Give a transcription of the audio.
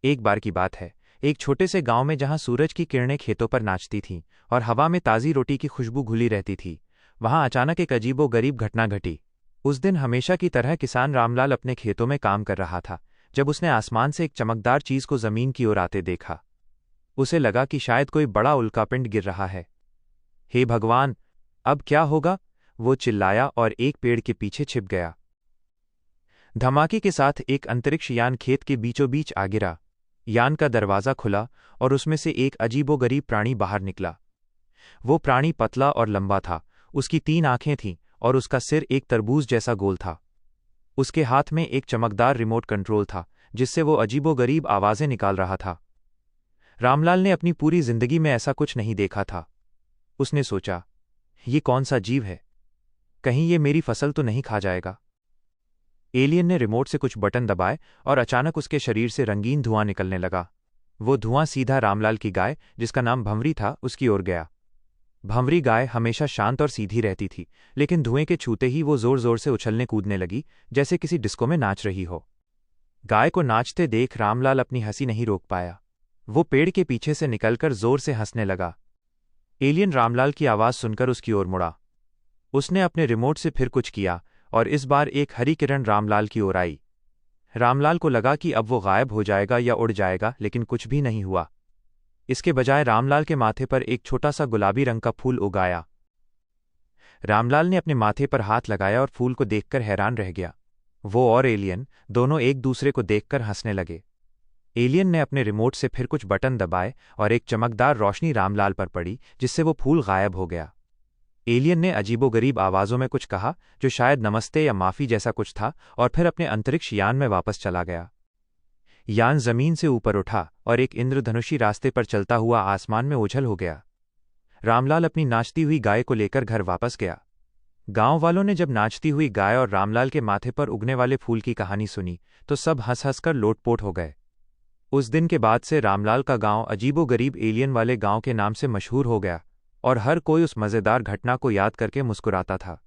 एक बार की बात है, एक छोटे से गांव में जहां सूरज की किरणें खेतों पर नाचती थीं और हवा में ताज़ी रोटी की खुशबू घुली रहती थी, वहां अचानक एक अजीबोगरीब घटना घटी। उस दिन हमेशा की तरह किसान रामलाल अपने खेतों में काम कर रहा था, जब उसने आसमान से एक चमकदार चीज को जमीन की ओर आते देखा। उसे लगा कि शायद कोई बड़ा उल्कापिंड गिर रहा है। हे भगवान, अब क्या होगा? वो चिल्लाया और एक पेड़ के पीछे छिप गया। धमाके के साथ एक अंतरिक्ष यान खेत के बीचों बीच आ गिरा। यान का दरवाज़ा खुला और उसमें से एक अजीबोगरीब प्राणी बाहर निकला। वो प्राणी पतला और लंबा था, उसकी 3 आंखें थीं और उसका सिर एक तरबूज जैसा गोल था। उसके हाथ में एक चमकदार रिमोट कंट्रोल था, जिससे वो अजीबोगरीब आवाज़ें निकाल रहा था। रामलाल ने अपनी पूरी जिंदगी में ऐसा कुछ नहीं देखा था। उसने सोचा, ये कौन सा जीव है? कहीं ये मेरी फसल तो नहीं खा जाएगा? एलियन ने रिमोट से कुछ बटन दबाए और अचानक उसके शरीर से रंगीन धुआं निकलने लगा। वो धुआं सीधा रामलाल की गाय, जिसका नाम भंवरी था, उसकी ओर गया। भंवरी गाय हमेशा शांत और सीधी रहती थी, लेकिन धुएं के छूते ही वो जोर जोर से उछलने कूदने लगी, जैसे किसी डिस्को में नाच रही हो। गाय को नाचते देख रामलाल अपनी हंसी नहीं रोक पाया। वो पेड़ के पीछे से निकलकर जोर से हंसने लगा। एलियन रामलाल की आवाज़ सुनकर उसकी ओर मुड़ा। उसने अपने रिमोट से फिर कुछ किया और इस बार एक हरी किरण रामलाल की ओर आई। रामलाल को लगा कि अब वो गायब हो जाएगा या उड़ जाएगा, लेकिन कुछ भी नहीं हुआ। इसके बजाय रामलाल के माथे पर एक छोटा सा गुलाबी रंग का फूल उगाया। रामलाल ने अपने माथे पर हाथ लगाया और फूल को देखकर हैरान रह गया। वो और एलियन दोनों एक दूसरे को देखकर हंसने लगे। एलियन ने अपने रिमोट से फिर कुछ बटन दबाए और एक चमकदार रोशनी रामलाल पर पड़ी, जिससे वो फूल गायब हो गया। एलियन ने अजीबोगरीब आवाज़ों में कुछ कहा, जो शायद नमस्ते या माफ़ी जैसा कुछ था, और फिर अपने अंतरिक्ष यान में वापस चला गया। यान जमीन से ऊपर उठा और एक इंद्रधनुषी रास्ते पर चलता हुआ आसमान में ओझल हो गया। रामलाल अपनी नाचती हुई गाय को लेकर घर वापस गया। गांव वालों ने जब नाचती हुई गाय और रामलाल के माथे पर उगने वाले फूल की कहानी सुनी, तो सब हंस हंसकर लोटपोट हो गए। उस दिन के बाद से रामलाल का गांव अजीबोगरीब एलियन वाले गांव के नाम से मशहूर हो गया और हर कोई उस मज़ेदार घटना को याद करके मुस्कुराता था।